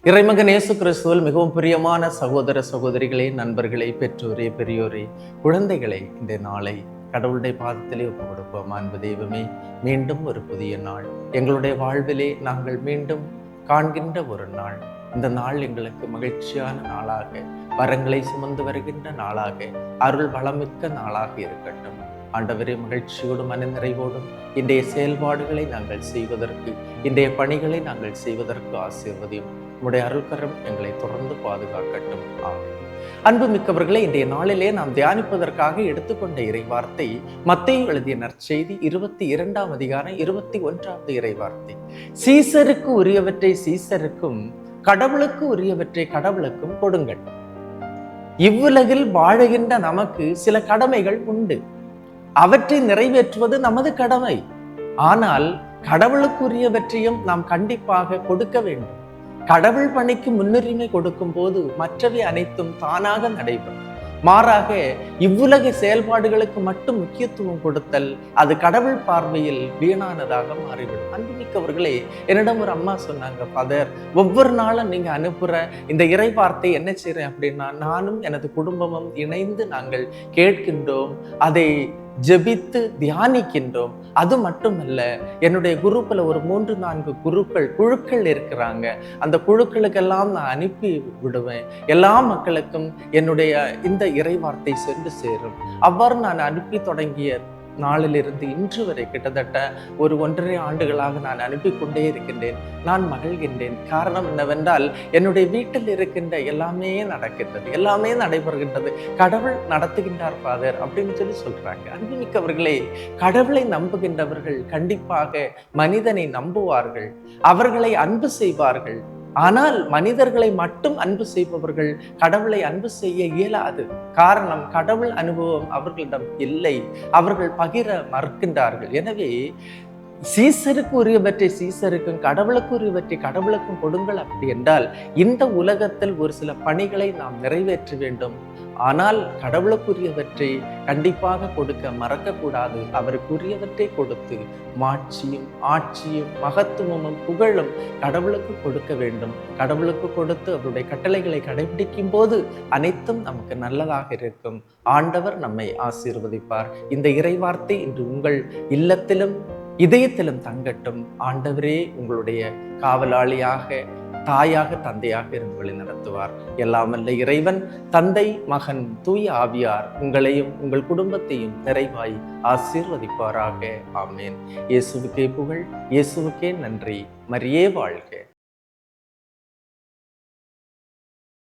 இறைமகன் இயேசு கிறிஸ்துவில் மிகவும் பிரியமான சகோதர சகோதரிகளே, நண்பர்களே, பெற்றோரே, பெரியோரே, குழந்தைகளே, இந்த நாளை கடவுளுடைய பாதத்திலே ஒப்பு கொடுப்போம். அன்பு தெய்வமே, மீண்டும் ஒரு புதிய நாள் எங்களுடைய வாழ்விலே நாங்கள் மீண்டும் காண்கின்ற ஒரு நாள். இந்த நாள் எங்களுக்கு மகிழ்ச்சியான நாளாக, வரங்களை சுமந்து வருகின்ற நாளாக, அருள் வளமிக்க நாளாக இருக்கட்டும். ஆண்டவரே, மகிழ்ச்சியோடும் மனநிறைவோடும் இன்றைய செயல்பாடுகளை நாங்கள் செய்வதற்கு, இன்றைய பணிகளை நாங்கள் செய்வதற்கு ஆசீர்வதியும். உம்முடைய அருள்கரம் எங்களை தொடர்ந்து பாதுகாக்கட்டும். ஆமென். அன்பு மிக்கவர்களே, இன்றைய நாளிலே நாம் தியானிப்பதற்காக எடுத்துக்கொண்ட இறைவார்த்தை மத்தேயு எழுதிய நற்செய்தி 22ஆம் அதிகாரம் 21வது இறைவார்த்தை. சீசருக்கு உரியவற்றை சீசருக்கும், கடவுளுக்கு உரியவற்றை கடவுளுக்கும் கொடுங்கள். இவ்வுலகில் வாழுகின்ற நமக்கு சில கடமைகள் உண்டு. அவற்றை நிறைவேற்றுவது நமது கடமை. ஆனால் கடவுளுக்குரியவற்றையும் நாம் கண்டிப்பாக கொடுக்க வேண்டும். கடவுள் பணிக்கு முன்னுரிமை கொடுக்கும் போது மற்றவை அனைத்தும் தானாக நடைபெறும். மாறாக இவ்வுலக செயல்பாடுகளுக்கு மட்டும் முக்கியத்துவம் கொடுத்தல் அது கடவுள் பார்வையில் வீணானதாக மாறிவிடும். அன்புமிக்கவர்களே, என்னிடம் ஒரு அம்மா சொன்னாங்க, ஃபாதர், ஒவ்வொரு நாளும் நீங்க அனுப்புற இந்த இறை வார்த்தை என்ன செய்றேன் அப்படின்னா, நானும் எனது குடும்பமும் இணைந்து நாங்கள் கேட்கின்றோம், அதை ஜெபித்து தியானிக்கின்றோம். அது மட்டுமல்ல, என்னுடைய குரூப்ல ஒரு 3-4 குழுக்கள் இருக்கிறாங்க. அந்த குழுக்களுக்கெல்லாம் நான் அனுப்பி விடுவேன். எல்லா மக்களுக்கும் என்னுடைய இந்த இறைவார்த்தை சென்று சேரும். அவ்வாறு நான் அனுப்பி தொடங்கிய நாளிலிருந்து இன்று வரை கிட்டத்தட்ட ஒரு 1.5 ஆண்டுகளாக நான் அனுப்பி கொண்டே இருக்கின்றேன். நான் மகிழ்கின்றேன். காரணம் என்னவென்றால், என்னுடைய வீட்டில் இருக்கின்ற எல்லாமே நடக்கின்றது, எல்லாமே நடைபெறுகின்றது. கடவுள் நடத்துகின்றார் ஃபாதர் அப்படின்னு சொல்றாங்க. அன்புமிக்கவர்களே, கடவுளை நம்புகின்றவர்கள் கண்டிப்பாக மனிதனை நம்புவார்கள், அவர்களை அன்பு செய்வார்கள். ஆனால் மனிதர்களை மட்டும் அன்பு செய்பவர்கள் கடவுளை அன்பு செய்ய இயலாது. காரணம், கடவுள் அனுபவம் அவர்களிடம் இல்லை. அவர்கள் பகிர மறுக்கின்றார்கள். எனவே சீசருக்கு உரியவற்றை சீசருக்கும், கடவுளுக்கு உரியவற்றை கடவுளுக்கும் கொடுங்கள். அப்படி என்றால் இந்த உலகத்தில் ஒரு சில பணிகளை நாம் நிறைவேற்ற வேண்டும். ஆனால் கடவுளுக்குரியவற்றை கண்டிப்பாக கொடுக்க மறக்கக்கூடாது. அவருக்குரியவற்றை கொடுத்து மாட்சியும் ஆட்சியும் மகத்துவமும் புகழும் கடவுளுக்கு கொடுக்க வேண்டும். கடவுளுக்கு கொடுத்து அவருடைய கட்டளைகளை கடைபிடிக்கும் போது அனைத்தும் நமக்கு நல்லதாக இருக்கும். ஆண்டவர் நம்மை ஆசீர்வதிப்பார். இந்த இறைவார்த்தை இன்று உங்கள் இல்லத்திலும் இதயத்திலும் தங்கட்டும். ஆண்டவரே உங்களுடைய காவலாளியாக, தாயாக, தந்தையாக இருந்து வழி நடத்துவார். எல்லாம் வல்ல இறைவன், தந்தை, மகன், தூய ஆவியார் உங்களையும் உங்கள் குடும்பத்தையும் நிறைவாய் ஆசீர்வதிப்பாராக. ஆமேன். இயேசுவுக்கே புகழ், இயேசுவுக்கே நன்றி. மரியே வாழ்க.